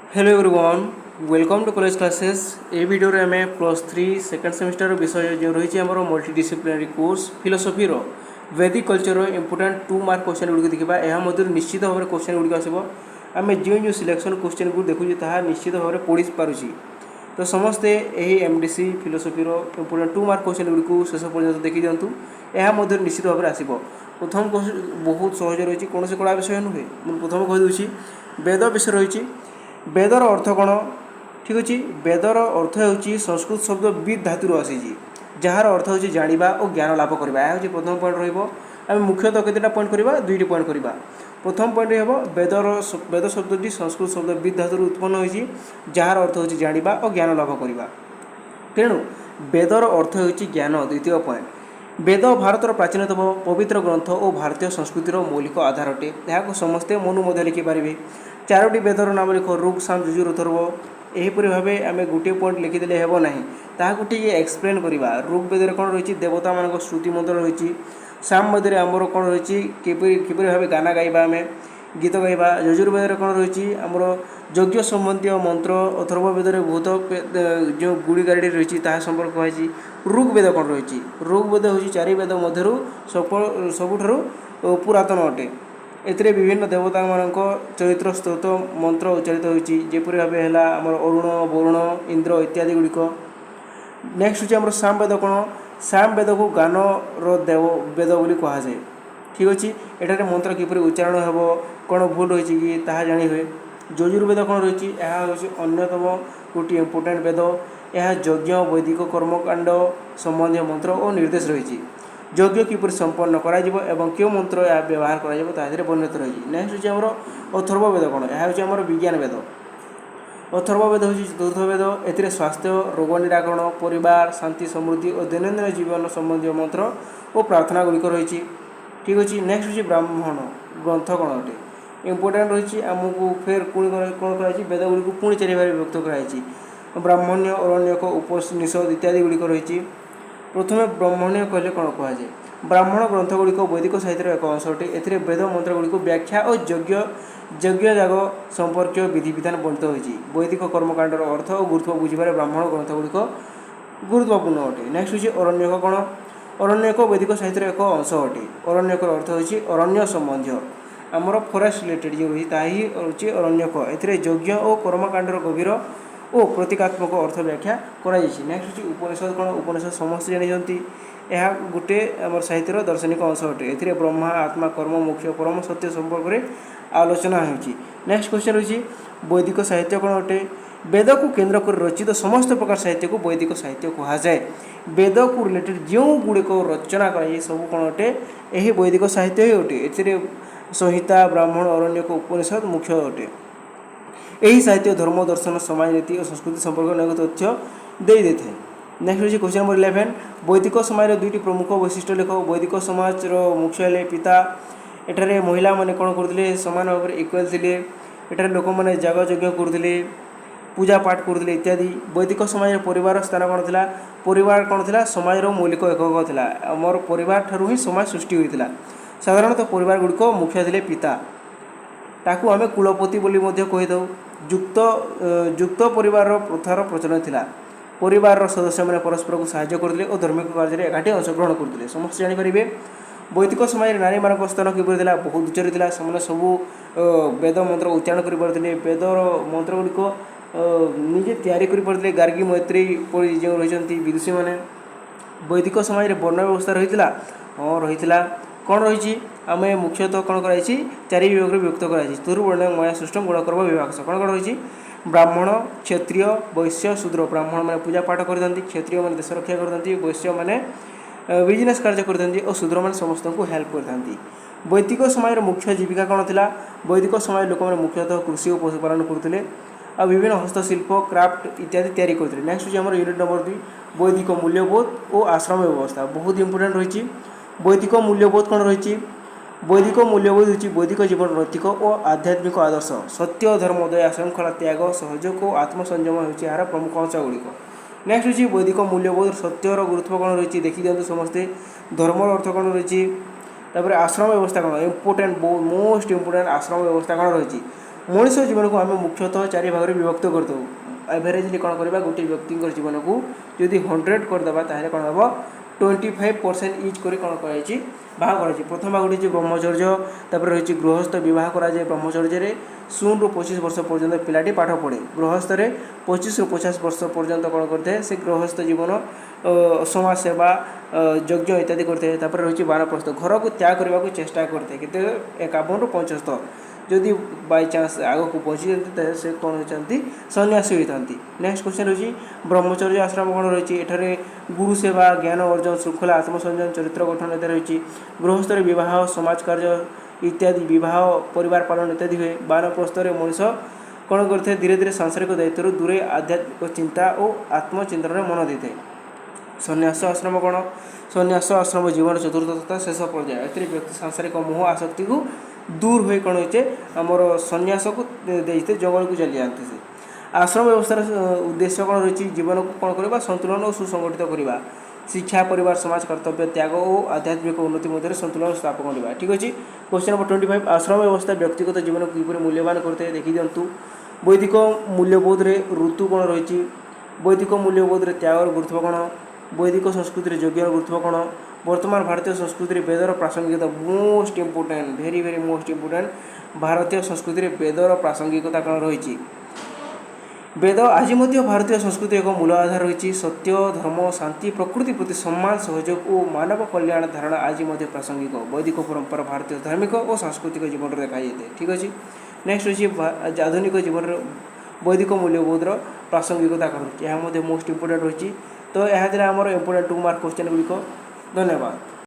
Hello everyone welcome to college classes ए video रे हमें +3 सेकेंड सेमिस्टर विषय जो रही आम मल्टीडिसिप्लिनरी कोर्स फिलोसफीर वैदिक culture important 2 mark question Gudi देखा यह निश्चित भाव में क्वेश्चन गुड़ी आसो आम जो जो सिलेक्शन क्वेश्चन को देखुचे ताहा निश्चित भाव में पढ़ी पारुची तो समस्ते यही एमडीसी फिलोसफीर इंपोर्टेंट 2 मार्क क्वेश्चन गुड़ी शेष पर्यटन देखी दिंतु यह निश्चित भाव में आसो प्रथम बहुत सहज रही कौन से कड़ा विषय नुहे मुझे प्रथम कहीदे वेद विषय रही वेदर अर्थ कौन ठीक अच्छे वेदर अर्थ हो संस्कृत शब्द विद धातु आसी जार अर्थ हो जाना और ज्ञान लाभ करवा यह हूँ प्रथम पॉइंट रही मुख्यतः केतेटा पॉइंट करवा दुईटी पॉइंट करवा प्रथम पॉइंट हम वेद शब्दी संस्कृत शब्द विद धातु उत्पन्न होती जार अर्थ हो जाना और ज्ञान लाभ करवा तेणु वेदर अर्थ हो ज्ञान द्वितीय पॉइंट वेद भारतर प्राचीनतम पवित्र ग्रंथ और भारतीय संस्कृतिर मौलिक आधार अटे यहाँ समस्ते मनु मध्य लिखिपारे चारोटी वेदर नाम लिख ऋग साम यजुर अथर्व यहीपरि भाव आम गोटे पॉइंट लिखिदे हेब ना ताकू एक्सप्लेन करवा ऋग वेदर कौन रही देवता मान श्रुति मंत्र रही साम मध्य आमर कौन रही किपरि भाव गाना गाइबा आम गीत गाइबा यजुर्वेद कौन रही आमर यज्ञ संबंधी मंत्र अथर्व वेद बहुत जो गुड़ी गाड़ी रही संपर्क कहुई ऋग वेद कौन रही ऋग वेद हूँ 4 वेद मध्य सबुठ पुरातन अटे एथिरे विभिन्न देवता मान चरित्र स्त्रोत मंत्र उच्चारित होपरि भाव है आमर अरुण वरुण इंद्र इत्यादि गुड़िक नेक्स्ट हूँ साम वेद कौन साम वेद को गान देव वेद बोली कहुए ठीक अच्छे एठार मंत्र किपरि उच्चारण हे कौन भूल रही कि ताहा जानी हुए यजुर्वेद कौन रही अन्यतम गोटे इम्पोर्टेंट वेद यह यज्ञ वैदिक कर्मकांड संबंधी मंत्र और निर्देश रही यज्ञ किपरि संपन्न करा एवं क्यों मंत्र यह व्यवहार कर वर्णित रही नेक्स्ट हूँ आमर अथर्व वेद कौन यह हूँ आमर विज्ञान वेद अथर्व वेद हूँ चतुर्थ वेद ए स्वास्थ्य रोग निराकरण परिवार शांति समृद्धि और दैनंदिन जीवन संबंधी मंत्र और प्रार्थना गुड़िक रही ठीक अच्छे नेक्स्ट हूँ ब्राह्मण ग्रंथ कौन अटे इम्पोर्टेंट रही आमको फिर कौन कराई वेद गुड़ी को पुणी 4 भाग विभक्त कराई ब्राह्मण्य अरण्यक उपनिषद इत्यादि गुड़िक रही प्रथम ब्राह्मण्य कहले कौन कहुए ब्राह्मण ग्रंथ गुड़िक वैदिक साहित्यर एक अंश अटे ए वेद मंत्र गुड़िक व्याख्या और यज्ञ जाग संपर्क विधि विधान वर्णित होती वैदिक कर्मकांडर अर्थ और गुरुत्व बुझे ब्राह्मण ग्रंथ गुड़िक गुरुत्वपूर्ण अटे नेक्स्ट हूँ अरण्यक कौन अरण्यक वैदिक साहित्यर एक अंश अटे अरण्यक अर्थ होची अरण्य संबंधी आमर फरेस्ट रिलेटेड जो रही ताही हूँ अरण्यक ए यज्ञ और कर्मकांडर गभीर और प्रतीकात्मक अर्थ व्याख्या कराई नेक्स्ट हूँ उपनिषद कौन उपनिषद समस्त जानते यह गोटे आम साहित्यर दार्शनिक अंश अटे ए ब्रह्मा आत्मा कर्म मोक्ष परम सत्य संपर्क में आलोचना होची नेक्स्ट क्वेश्चन रही वैदिक साहित्य कौन अटे वेद को केन्द्र कर रचित समस्त प्रकार साहित्य को वैदिक साहित्य कहुए वेद को रिलेटेड जो गुड़िक रचना कराई सब कौन अटे यही वैदिक साहित्य ही अटे ए संहिता ब्राह्मण अरण्यक उपनिषद मुख्य अटे यही साहित्य धर्म दर्शन समाज नीति और संस्कृति संपर्क अनेक तथ्य दे था नेक्स्ट हूँ क्वेश्चन नंबर 11 वैदिक समाज दुईटी प्रमुख वैशिष्ट्य लेख वैदिक समाज मुख्य है पिता एठारे महिला माने कौन करते सामान भाव में इक्वाल थे एठारे लोक मैंने जाग यज्ञ करते पूजा पाठ करते इत्यादि वैदिक समाज परिवार स्थान कौन था परिवार कौन था समाज मौलिक एकक था आमर परिवार ठारू ही समाज सृष्टि होता साधारणतः परिवार गुड़िक मुख्य थे पिता ताकू आम कुलपति बोली कहीदे युक्त परिवार प्रथार प्रचलन था परिवार सदस्य मैंने परस्पर को साहाय्य करते और धार्मिक कार्य एकाठी अंशग्रहण करते समस्त जानीपारे वैदिक समय नारी मान स्थान किपर बहुत उच्चर था से सबू वेद मंत्र उच्चारण करते वेदर मंत्र गुड़िक निजे तैयारी करते गार्गी मैत्री जो रही विदुषी मैंने वैदिक समय वर्ण व्यवस्था रही हाँ रही कौन रही आम मुख्यतः कौन कराई 4 विभाग विभक्त कराई चतुर्वर्ण मया सृष्टम गुणकर्म विभाग कौन कौन रही ब्राह्मण क्षत्रिय वैश्य शूद्र ब्राह्मण मैंने पूजा पाठ करते क्षत्रिय मैंने देश रक्षा करते वैश्य मैंने बिजनेस कार्य करते और शूद्र मैंने समस्त को हेल्प करते वैदिक समय मुख्य जीविका कौन था वैदिक समय लोक मैंने मुख्यतः कृषि और पशुपालन करते और विभिन्न हस्तशिल्प क्राफ्ट इत्यादि तैयारी करते नेक्स्ट हूँ आम यूनिट नंबर 2 वैदिक मूल्यबोध और आश्रम व्यवस्था बहुत इंपोर्टेंट रही वैदिक मूल्यबोध कौन रही वैदिक मूल्यबोध हूँ वैदिक जीवन नैतिक और आध्यात्मिक आदर्श सत्य धर्म दया श्रृंखला त्याग सहयोग और आत्मसंयम हूँ यार प्रमुख अंश गुड़िक नेक्स्ट हूँ वैदिक मूल्यबोध सत्यर गुरुत्व कौन रही देखी दिखाते समस्ते धर्मर अर्थ कौन रही आश्रम व्यवस्था कौन इम्पोर्टेंट मोस्ट इम्पोर्टेंट आश्रम व्यवस्था कौन रही मनीष जीवन को आम मुख्यतः 4 भाग में विभक्त करदे एवरेजली कौन करवा गोटे व्यक्ति जीवन को जदि 100 करदे ताहले कौन हम 25% इच कर कौन कही भाग कर प्रथम भाग रही ब्रह्मचर्य तापर रही गृहस्थ बह कराए ब्रह्मचर्य 0 ରୁ 25 वर्ष पर्यंत पिलाटी पाठ पढ़े गृहस्थ 25 ରୁ 50 वर्ष पर्यंत कौन करते से गृहस्थ जीवन समाज सेवा यज्ञ इत्यादि करते रही वानप्रस्थ घर को त्याग करने को चेष्टा करते कि 51 ରୁ 75 जदि बाय चान्स आग को पहुँची जाते से कौन होती सन्यासी होता। नेक्स्ट क्वेश्चन रही ब्रह्मचर्य आश्रम कौन रही है गुरु सेवा ज्ञान अर्जन श्रृंखला आत्मसंयम चरित्र गठन इत्यादि रही गृहस्थ विवाह समाज कार्य इत्यादि विवाह परिवार पालन इत्यादि हुए वानप्रस्थ मनीष कौन करते धीरे धीरे सांसारिक दायित्व दूरे आध्यात्मिक चिंता और आत्मचिंतन में मन देते। सन्यास आश्रम कौन सन्यास आश्रम जीवन चतुर्थ तथा शेष पर्याय ए व्यक्ति सांसारिक मोह आसक्ति को दूर हुए कौन होचे आमर सन्यास को देते जंगल को चली जाते से आश्रम व्यवस्थार उद्देश्य कौन रही जीवन को कौन करवा संतुलन और सुसंगठित करवा शिक्षा परिवार समाज कर्तव्य त्याग और आध्यात्मिक उन्नति मध्य संतुलन स्थापन करवा। ठीक अच्छे क्वेश्चन नंबर 25 आश्रम व्यवस्था व्यक्तिगत जीवन को किपर मूल्यवान करते देखी दिंतु वैदिक मूल्यबोध रे ऋतु कौन रही वैदिक मूल्यबोध रे त्यागर गुरुत्व कौन वैदिक संस्कृति यज्ञ गुरुत्व कौन वर्तमान भारतीय संस्कृति वेदर प्रासंगिकता मोस्ट इम्पोर्टेंट भेरी भेरी मोस्ट इम्पोर्टेंट भारतीय संस्कृति वेदर प्रासंगिकता कौन रही वेद आज भारतीय संस्कृति एक मूल आधार रही सत्य धर्म शांति प्रकृति प्रति सम्मान सहयोग और मानव कल्याण धारणा आज प्रासंगिक वैदिक परंपरा भारतीय धार्मिक और सांस्कृतिक जीवन में देखा जाए। ठीक अच्छे नेक्स्ट रही आधुनिक जीवन वैदिक मूल्यबोधर प्रासंगिकता कौन यह मोस्ट इम्पोर्टेंट रही तो यह आमर इम्पोर्टेंट 2 मार्क क्वेश्चन गुड़िक। धन्यवाद।